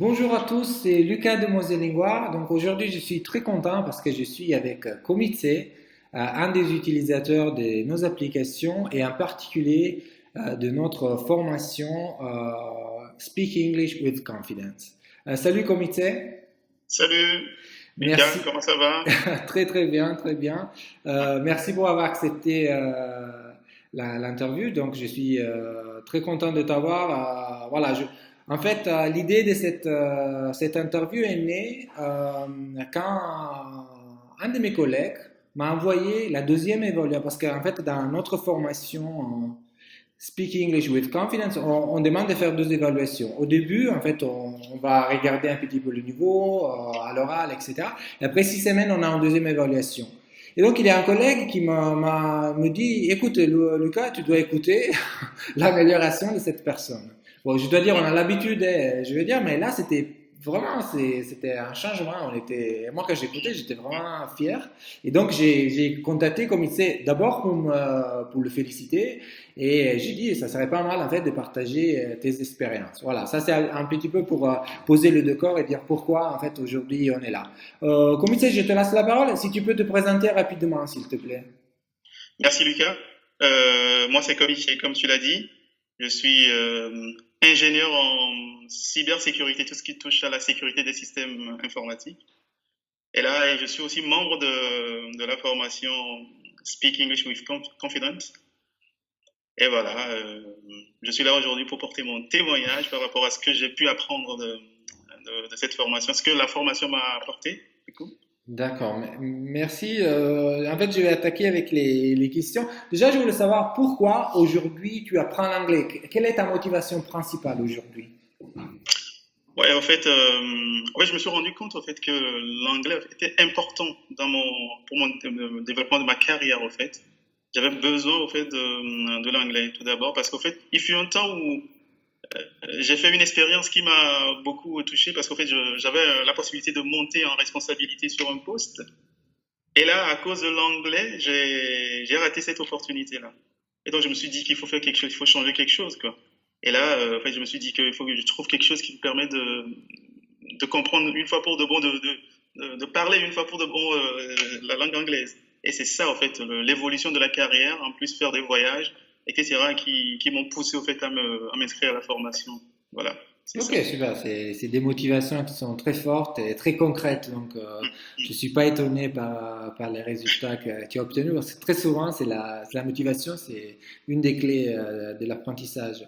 Bonjour à tous, c'est Lucas de Moselingua. Donc aujourd'hui, je suis très content parce que je suis avec Komitse, un des utilisateurs de nos applications et en particulier de notre formation Speak English with Confidence. Salut Komitse. Salut, Mika, Merci. comment ça va? Très très bien, très bien. Merci pour avoir accepté l'interview. Donc je suis très content de t'avoir. En fait, l'idée de cette interview est née quand un de mes collègues m'a envoyé la deuxième évaluation. Parce qu'en fait, dans notre formation Speak English with Confidence, on demande de faire deux évaluations. Au début, en fait, on va regarder un petit peu le niveau à l'oral, etc. Et après 6 semaines, on a une deuxième évaluation. Et donc, il y a un collègue qui me dit, écoute, Lucas, tu dois écouter l'amélioration de cette personne. Bon, je dois dire, on a l'habitude, je veux dire, mais là, c'était un changement. Moi, quand j'écoutais, j'étais vraiment fier. Et donc, j'ai contacté comme il sait, d'abord pour le féliciter. Et j'ai dit, ça serait pas mal, en fait, de partager tes expériences. Voilà. Ça, c'est un petit peu pour poser le décor et dire pourquoi, en fait, aujourd'hui, on est là. Comme il sait, je te laisse la parole. Si tu peux te présenter rapidement, s'il te plaît. Merci Lucas. Moi c'est comme tu l'as dit, je suis ingénieur en cybersécurité, tout ce qui touche à la sécurité des systèmes informatiques. Et là, je suis aussi membre de la formation Speak English with Confidence. Et voilà, je suis là aujourd'hui pour porter mon témoignage par rapport à ce que j'ai pu apprendre de cette formation, ce que la formation m'a apporté. Du coup. D'accord, merci. En fait, je vais attaquer avec les questions. Déjà, je voulais savoir pourquoi aujourd'hui tu apprends l'anglais. Quelle est ta motivation principale aujourd'hui? Ouais, en fait, je me suis rendu compte en fait que l'anglais était important pour mon développement de ma carrière. En fait, j'avais besoin en fait de l'anglais tout d'abord parce qu'en fait, il fut un temps où j'ai fait une expérience qui m'a beaucoup touché parce qu'en fait, j'avais la possibilité de monter en responsabilité sur un poste. Et là, à cause de l'anglais, j'ai raté cette opportunité-là. Et donc, je me suis dit qu'il faut faire quelque chose, il faut changer quelque chose, quoi. Et là, en fait, je me suis dit qu'il faut que je trouve quelque chose qui me permet de comprendre une fois pour de bon, de parler une fois pour de bon la langue anglaise. Et c'est ça, en fait, l'évolution de la carrière, en plus faire des voyages, etc., qui m'ont poussé, au fait, à m'inscrire à la formation. Voilà, c'est Ok, ça. super. C'est des motivations qui sont très fortes et très concrètes. Donc, je suis pas étonné par les résultats que tu as obtenus. Parce que très souvent, c'est la motivation, c'est une des clés de l'apprentissage.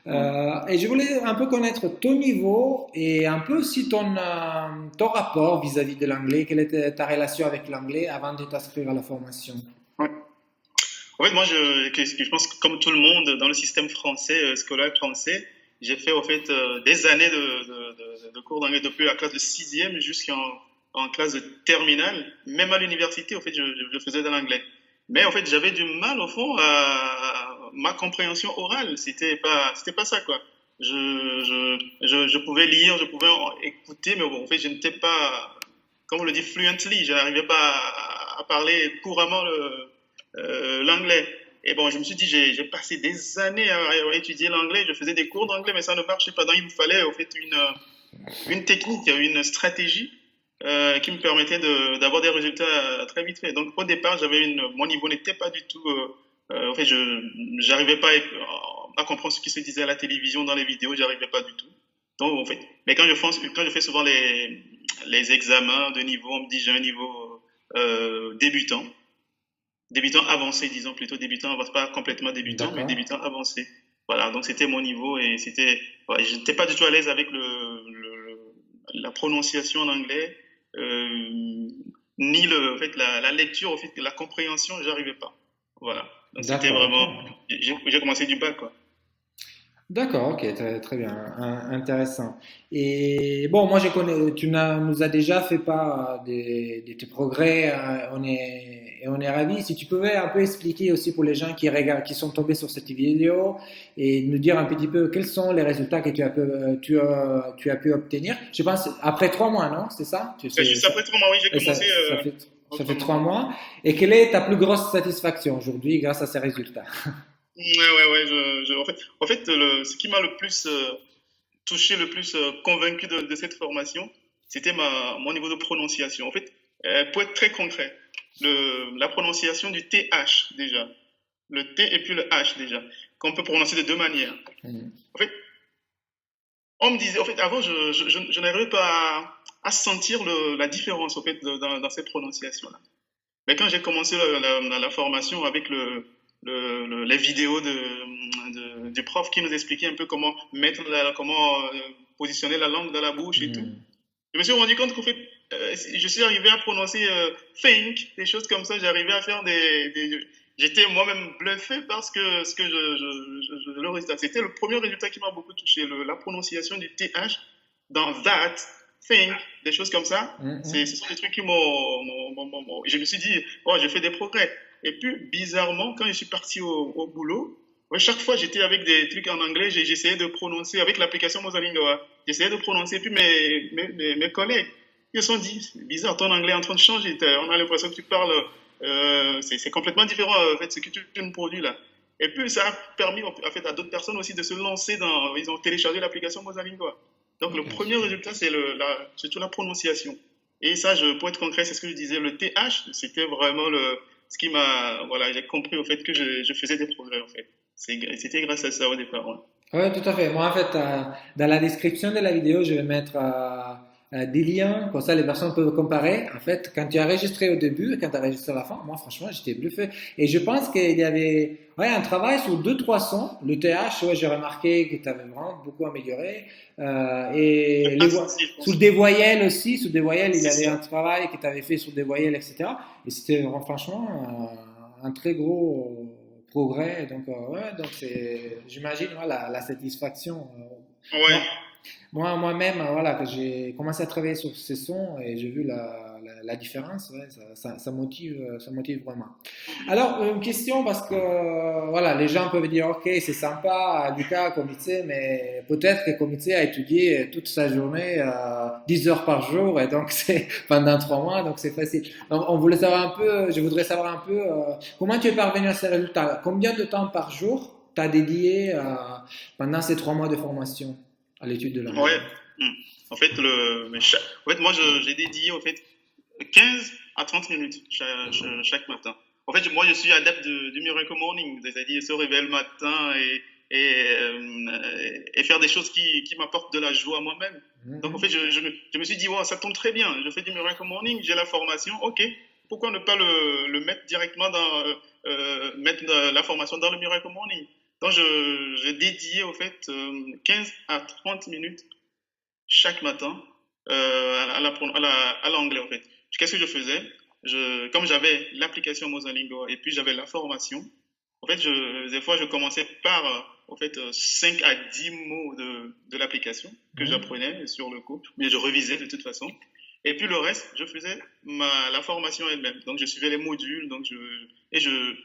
Et je voulais un peu connaître ton niveau et un peu aussi ton rapport vis-à-vis de l'anglais. Quelle était ta relation avec l'anglais avant de t'inscrire à la formation? Ouais. En fait, moi, je pense que comme tout le monde dans le système français, scolaire français, j'ai fait en fait des années de cours d'anglais depuis la classe de sixième jusqu'en classe de terminale. Même à l'université, en fait, je faisais de l'anglais. Mais en fait, j'avais du mal au fond à ma compréhension orale. C'était pas ça quoi. Je pouvais lire, je pouvais écouter, mais bon, en fait, je n'étais pas, comme on le dit, fluently. Je n'arrivais pas à parler couramment l'anglais. Et bon, je me suis dit, j'ai passé des années à étudier l'anglais, je faisais des cours d'anglais, mais ça ne marchait pas. Donc, il me fallait en fait une technique, une stratégie qui me permettait d'avoir des résultats très vite fait. Donc, au départ, mon niveau n'était pas du tout. En fait, je n'arrivais pas à comprendre ce qui se disait à la télévision, dans les vidéos, j'arrivais pas du tout. Donc, en fait, mais quand je fais souvent les examens de niveau, on me dit j'ai un niveau débutant. Débutant avancé, disons plutôt débutant avancé, pas complètement débutant, mais D'accord. débutant avancé. Voilà, donc c'était mon niveau et ouais, je n'étais pas du tout à l'aise avec la prononciation en anglais, ni en fait, la lecture, en fait, la compréhension, j'arrivais pas. Voilà, donc c'était D'accord, vraiment, ok. j'ai commencé du bas, quoi. D'accord, ok, très, très bien, intéressant. Et bon, moi je connais, nous as déjà fait part de tes progrès, et on est ravis. Si tu pouvais un peu expliquer aussi pour les gens qui regardent, qui sont tombés sur cette vidéo et nous dire un petit peu quels sont les résultats que tu as pu obtenir. Je pense après 3 mois, non? C'est ça? Juste après 3 mois, oui, j'ai Et commencé ça fait trois autrement. mois. Et quelle est ta plus grosse satisfaction aujourd'hui grâce à ces résultats? Ouais, ouais, ouais, en fait, ce qui m'a le plus touché le plus, convaincu de cette formation, c'était mon niveau de prononciation. En fait, pour être très concret, la prononciation du TH déjà, le T et puis le H déjà, qu'on peut prononcer de deux manières. En fait, on me disait, en fait, avant, je n'arrivais pas à sentir la différence en fait dans cette prononciation-là. Mais quand j'ai commencé la formation avec les vidéos du prof qui nous expliquait un peu comment positionner la langue dans la bouche et tout, je me suis rendu compte qu'en fait, je suis arrivé à prononcer think, des choses comme ça. J'arrivais à faire j'étais moi-même bluffé parce que le résultat. C'était le premier résultat qui m'a beaucoup touché, la prononciation du TH dans that, think, des choses comme ça. Ce sont des trucs qui je me suis dit, oh, je fais des progrès. Et puis, bizarrement, quand je suis parti au boulot, ouais, chaque fois, j'étais avec des trucs en anglais, j'essayais de prononcer, avec l'application Mosalingua, j'essayais de prononcer, puis mes collègues, ils se sont dit, c'est bizarre, ton anglais est en train de changer, on a l'impression que tu parles, c'est complètement différent, en fait, ce que tu me produis là. Et puis, ça a permis, en fait, à d'autres personnes aussi de se lancer ils ont téléchargé l'application Mosalingua. Donc, le premier résultat, c'est surtout la prononciation. Et ça, pour être concret, c'est ce que je disais, le TH, c'était vraiment ce qui voilà, j'ai compris au fait que je faisais des progrès, en fait. C'était grâce à ça au départ. Ouais. Oui, tout à fait. Moi, en fait, dans la description de la vidéo, je vais mettre des liens, comme ça les personnes peuvent comparer. En fait, quand tu as enregistré au début et quand tu as enregistré à la fin, moi, franchement, j'étais bluffé. Et je pense qu'il y avait un travail sur deux, trois sons. Le TH, ouais, j'ai remarqué que tu avais vraiment beaucoup amélioré. Et sous des voyelles aussi, sous des voyelles, il y avait un travail que tu avais fait sur des voyelles, etc. Et c'était franchement un très gros progrès. Donc, ouais, donc j'imagine voilà, la satisfaction. Ouais. Moi-même, voilà, que j'ai commencé à travailler sur ces sons et j'ai vu la différence, ouais, ça motive vraiment. Alors, une question parce que voilà, les gens peuvent dire, ok, c'est sympa, Lucas, Komitse, mais peut-être que Komitse a étudié toute sa journée, 10 heures par jour, et donc c'est pendant 3 mois, donc c'est facile. Donc, je voudrais savoir un peu comment tu es parvenu à ces résultats. Combien de temps par jour tu as dédié pendant ces 3 mois de formation à l'étude de la langue? Ouais. En fait, moi, j'ai dédié au fait 15 à 30 minutes chaque matin. En fait, moi, je suis adepte du Miracle Morning, c'est-à-dire se réveiller le matin et faire des choses qui m'apportent de la joie moi-même. Donc, en fait, je me suis dit, wow, ça tombe très bien. Je fais du Miracle Morning, j'ai la formation, ok. Pourquoi ne pas le mettre directement mettre la formation dans le Miracle Morning? Donc, j'ai dédié, au fait, 15 à 30 minutes chaque matin à l'anglais, en fait. Qu'est-ce que je faisais? Comme j'avais l'application Mosalingo et puis j'avais la formation, en fait, des fois, je commençais par en fait, 5 à 10 mots de l'application que j'apprenais sur le coup, mais je revisais de toute façon. Et puis le reste, je faisais la formation elle-même. Donc, je suivais les modules, donc je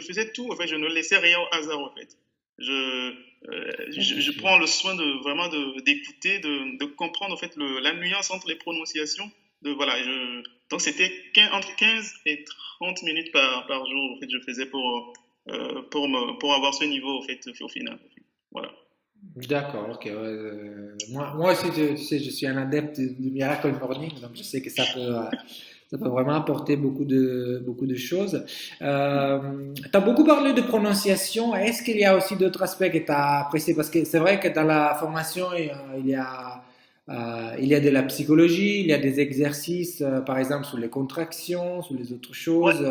faisais tout, en fait, je ne laissais rien au hasard, en fait. Je prends le soin vraiment d'écouter, de comprendre en fait la nuance entre les prononciations. Voilà, donc c'était entre 15 et 30 minutes par jour en fait, je faisais pour avoir ce niveau en fait, au final. Voilà. D'accord, ok. Moi aussi, tu sais, je suis un adepte du Miracle Morning, donc je sais que ça peut vraiment apporter beaucoup de choses. Tu as beaucoup parlé de prononciation. Est-ce qu'il y a aussi d'autres aspects que tu as appréciés? Parce que c'est vrai que dans la formation, il y a de la psychologie, il y a des exercices, par exemple, sur les contractions, sur les autres choses,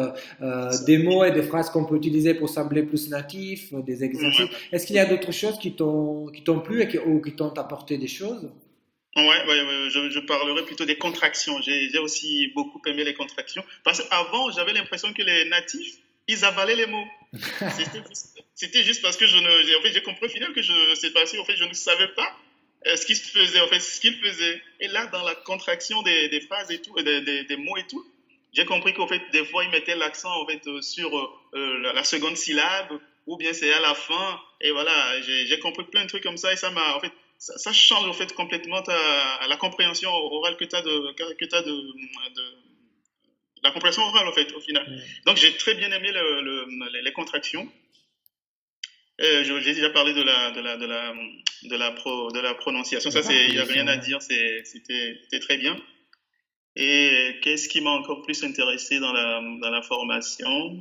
des mots et des phrases qu'on peut utiliser pour sembler plus natifs, des exercices. Est-ce qu'il y a d'autres choses qui t'ont plu ou qui t'ont apporté des choses? Ouais, je parlerai plutôt des contractions. J'ai aussi beaucoup aimé les contractions. Parce qu'avant, j'avais l'impression que les natifs, ils avalaient les mots. C'était juste parce que en fait, j'ai compris au final que c'est passé, en fait, je ne savais pas ce qui se faisait, en fait, ce qu'ils faisaient. Et là, dans la contraction des phrases et tout, des mots et tout, j'ai compris qu'en fait, des fois, ils mettaient l'accent, en fait, sur la seconde syllabe, ou bien c'est à la fin. Et voilà, j'ai compris plein de trucs comme ça, et en fait, ça change en fait complètement la compréhension orale que tu as la compréhension orale en fait au final. Donc j'ai très bien aimé les contractions. J'ai déjà parlé de la prononciation. Ça, il n'y a rien à dire. C'était très bien. Et qu'est-ce qui m'a encore plus intéressé dans la formation?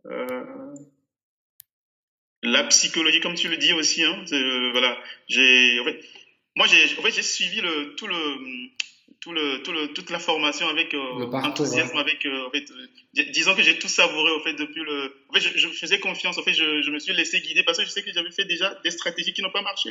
Euh, la psychologie, comme tu le dis aussi, hein, voilà. En fait, j'ai suivi toute la formation avec Le parcours, enthousiasme, hein. disons que j'ai tout savouré, en fait, en fait, je faisais confiance, en fait, je me suis laissé guider parce que je sais que j'avais fait déjà des stratégies qui n'ont pas marché.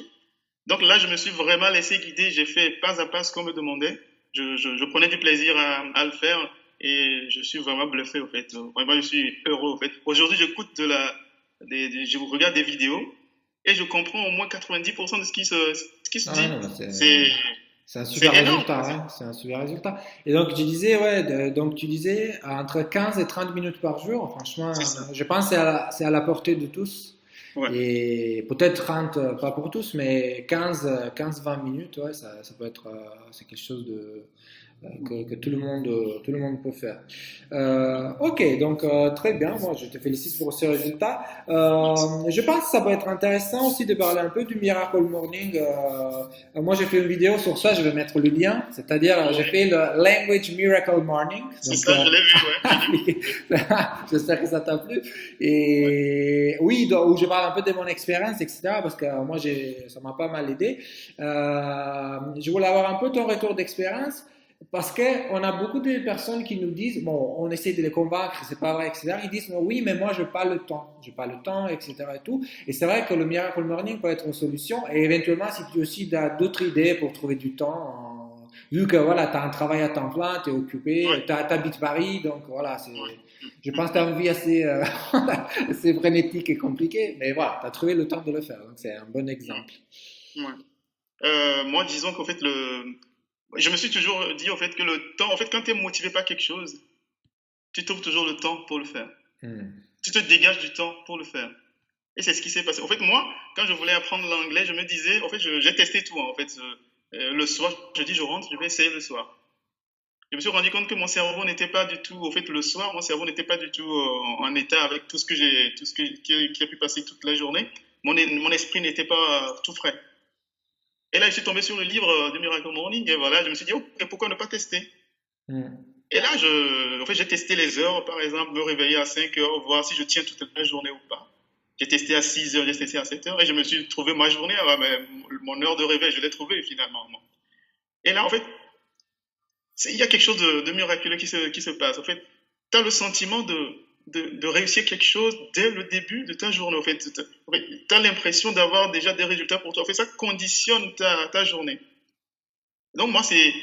Donc là, je me suis vraiment laissé guider, j'ai fait pas à pas ce qu'on me demandait. Je prenais du plaisir à le faire et je suis vraiment bluffé, en fait. Vraiment, je suis heureux, en fait. Aujourd'hui, je regarde des vidéos et je comprends au moins 90% de ce qui se Ah, dit. non, C'est, c'est un super c'est énorme, résultat, hein. C'est un super résultat. Et donc, tu disais, ouais, donc tu disais entre 15 et 30 minutes par jour. Franchement, c'est ça. je pense que c'est à la portée de tous. Ouais. Et peut-être 30, pas pour tous, mais 15-20 minutes, ouais, ça peut être, c'est quelque chose que tout le monde peut faire. Ok, donc très bien, moi je te félicite pour ce résultat. Je pense que ça peut être intéressant aussi de parler un peu du Miracle Morning. Moi j'ai fait une vidéo sur ça, je vais mettre le lien, c'est-à-dire j'ai Ouais. fait le Language Miracle Morning. C'est Donc, ça, je l'ai vu, ouais. J'ai vu. j'espère que ça t'a plu. Et oui, où je parle un peu de mon expérience, etc. Parce que moi ça m'a pas mal aidé. Je voulais avoir un peu ton retour d'expérience. Parce qu'on a beaucoup de personnes qui nous disent, bon, on essaie de les convaincre, c'est pas vrai, etc. Ils disent, oui, mais moi, je n'ai pas le temps. J'ai pas le temps, etc. Et tout. Et c'est vrai que le Miracle Morning peut être une solution. Et éventuellement, si tu aussi as d'autres idées pour trouver du temps, vu que voilà, tu as un travail à temps plein, tu es occupé, Ouais, tu habites Paris, donc voilà, ouais. je pense que tu as une vie assez, assez frénétique et compliquée. Mais voilà, tu as trouvé le temps de le faire. Donc c'est un bon exemple. Ouais. Moi, disons qu'en fait, je me suis toujours dit, en fait, que le temps, en fait, quand tu es motivé par quelque chose, tu trouves toujours le temps pour le faire. Hmm. Tu te dégages du temps pour le faire. Et c'est ce qui s'est passé. En fait, moi, quand je voulais apprendre l'anglais, je me disais, en fait, j'ai testé tout, hein. En fait, le soir, je dis, je rentre, je vais essayer le soir. Je me suis rendu compte que mon cerveau n'était pas du tout, au fait, le soir, mon cerveau n'était pas du tout en état avec tout ce que qui a pu passer toute la journée. Mon esprit n'était pas tout frais. Et là, je suis tombé sur le livre de Miracle Morning et voilà, je me suis dit, oh, et pourquoi ne pas tester? Hmm. Et là, en fait, j'ai testé les heures, par exemple, me réveiller à 5 heures, voir si je tiens toute la journée ou pas. J'ai testé à 6 heures, j'ai testé à 7 heures et je me suis trouvé ma journée, mais mon heure de réveil, je l'ai trouvée finalement. Et là, en fait, il y a quelque chose de miraculeux qui se passe. En fait, tu as le sentiment de réussir quelque chose dès le début de ta journée. En fait, tu as l'impression d'avoir déjà des résultats pour toi. En fait, ça conditionne ta journée. Donc, moi, c'est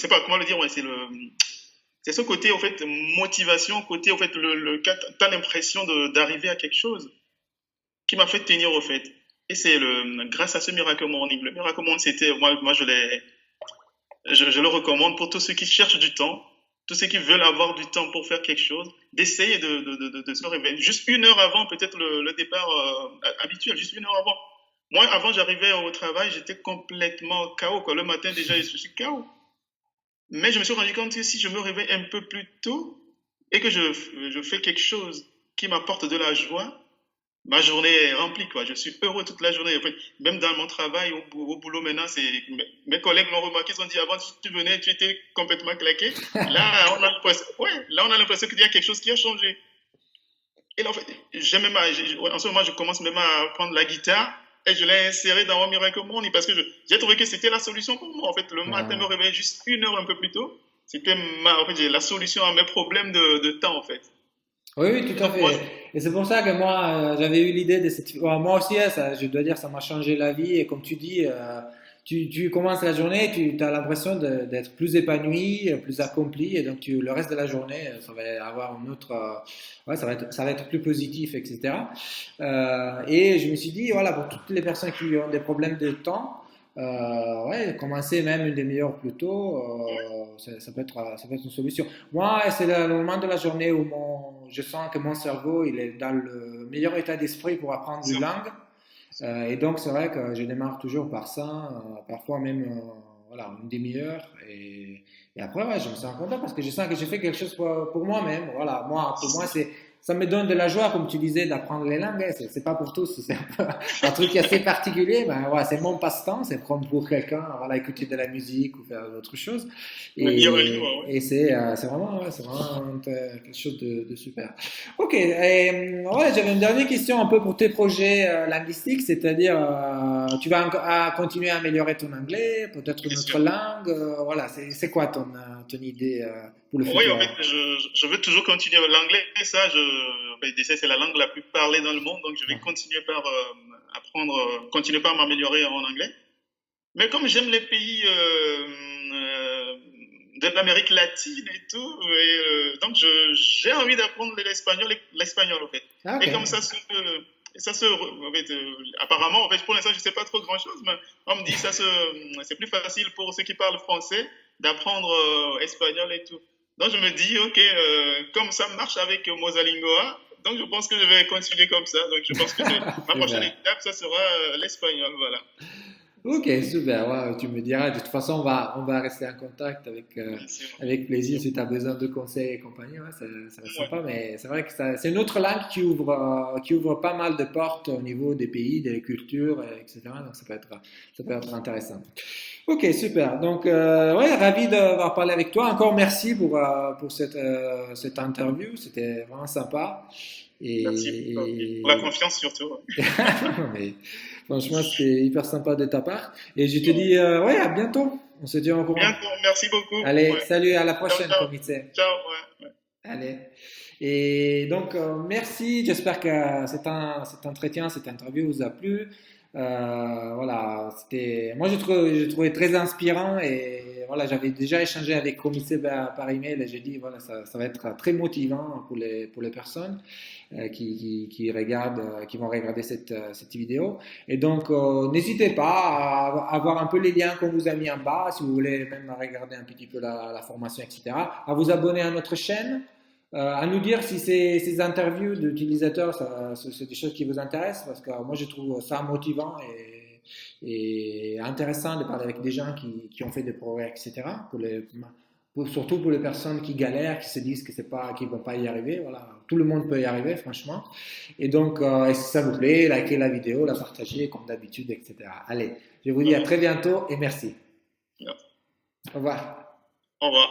pas comment le dire, ouais, c'est ce côté, en fait, motivation, côté, en fait, t'as l'impression d'arriver à quelque chose qui m'a fait tenir, au fait. Et c'est grâce à ce Miracle Morning. Le Miracle Morning, moi, je le recommande pour tous ceux qui cherchent du temps, tous ceux qui veulent avoir du temps pour faire quelque chose, d'essayer de se réveiller. Juste une heure avant, peut-être le départ habituel, juste une heure avant. Moi, avant, j'arrivais au travail, j'étais complètement KO, quoi. Le matin, déjà, je suis KO. Mais je me suis rendu compte que si je me réveille un peu plus tôt et que je fais quelque chose qui m'apporte de la joie, ma journée est remplie, quoi. Je suis heureux toute la journée. Enfin, même dans mon travail, au boulot maintenant, mes collègues l'ont remarqué, ils ont dit avant, si tu venais, tu étais complètement claqué. Là, là, on a l'impression qu'il y a quelque chose qui a changé. Et là, en fait, en ce moment, je commence même à prendre la guitare et je l'ai inséré dans mon Miracle Morning parce que j'ai trouvé que c'était la solution pour moi. En fait, le matin, me Ah. réveiller juste une heure un peu plus tôt, c'était en fait, j'ai la solution à mes problèmes de temps, en fait. Oui, oui, Et tout à donc, moi, fait. Et c'est pour ça que moi, j'avais eu l'idée de cette... moi aussi, hein, ça, je dois dire, ça m'a changé la vie. Et comme tu dis, tu commences la journée, tu as l'impression d'être plus épanoui, plus accompli. Et donc, le reste de la journée, ça va avoir une autre... ouais, ça va être plus positif, etc. Et je me suis dit, voilà, pour toutes les personnes qui ont des problèmes de temps, ouais, commencer même une demi-heure plus tôt, ça peut être une solution. Moi, c'est le moment de la journée où je sens que mon cerveau il est dans le meilleur état d'esprit pour apprendre une langue. Et donc, c'est vrai que je démarre toujours par ça, parfois même voilà, une demi-heure. Et après, ouais, je me sens content parce que je sens que j'ai fait quelque chose pour moi-même. Voilà, pour moi, ça me donne de la joie, comme tu disais, d'apprendre les langues. Hein. C'est pas pour tous, c'est un truc assez particulier. Ben, ouais, c'est mon passe-temps, c'est prendre pour quelqu'un, voilà, écouter de la musique ou faire autre chose. Lire un livre, ouais. Et c'est vraiment, ouais, c'est vraiment quelque chose de super. Ok, et, ouais, j'avais une dernière question un peu pour tes projets linguistiques, c'est-à-dire, tu vas continuer à améliorer ton anglais, peut-être une Bien autre sûr. langue, voilà, c'est quoi ton idée pour le Oui, en futur? fait, je veux toujours continuer l'anglais. Ça, en fait, déjà, c'est la langue la plus parlée dans le monde, donc je vais continuer par apprendre, continuer par m'améliorer en anglais. Mais comme j'aime les pays de l'Amérique latine et tout, donc j'ai envie d'apprendre l'espagnol, en fait. Ah, ok. Et comme en fait, apparemment, en fait, pour l'instant, je sais pas trop grand-chose, mais on me dit c'est plus facile pour ceux qui parlent français d'apprendre espagnol et tout. Donc je me dis, ok, comme ça marche avec Mosalingua, donc je pense que je vais continuer comme ça. Donc je pense que ma prochaine Super. étape, ça sera l'espagnol, voilà. Ok, super. Ouais, tu me diras. De toute façon, on va rester en contact Bien sûr. avec plaisir si tu as besoin de conseils et compagnie. Ouais, ça va être Ouais. sympa, mais c'est vrai que c'est une autre langue qui ouvre pas mal de portes au niveau des pays, des cultures, etc. Donc, ça peut être intéressant. Ok, super. Donc, ouais, ravi d'avoir parlé avec toi. Encore merci pour cette interview. C'était vraiment sympa. Merci pour la Et, confiance surtout. mais franchement, c'était hyper sympa de ta part. Et je te dis, ouais, à bientôt. On se dit au courant. Bientôt, merci beaucoup. Allez, Ouais. salut, à la Ciao, prochaine, ciao. comité. Ciao, ouais. Allez. Et donc, merci. J'espère que cet entretien, cette interview vous a plu. Voilà, moi j'ai trouvé très inspirant et voilà, j'avais déjà échangé avec Comité par email et j'ai dit voilà, ça va être très motivant pour les personnes qui vont regarder cette vidéo. Et donc, n'hésitez pas à voir un peu les liens qu'on vous a mis en bas si vous voulez même regarder un petit peu la formation, etc. À vous abonner à notre chaîne. À nous dire si ces interviews d'utilisateurs, c'est des choses qui vous intéressent, parce que moi je trouve ça motivant et intéressant de parler avec des gens qui ont fait des progrès, etc. Surtout pour les personnes qui galèrent, qui se disent que c'est pas, qu'ils vont pas y arriver. Voilà, tout le monde peut y arriver, franchement. Et donc, si ça vous plaît, likez la vidéo, la partagez comme d'habitude, etc. Allez, je vous dis à très bientôt et merci. Merci. Au revoir. Au revoir.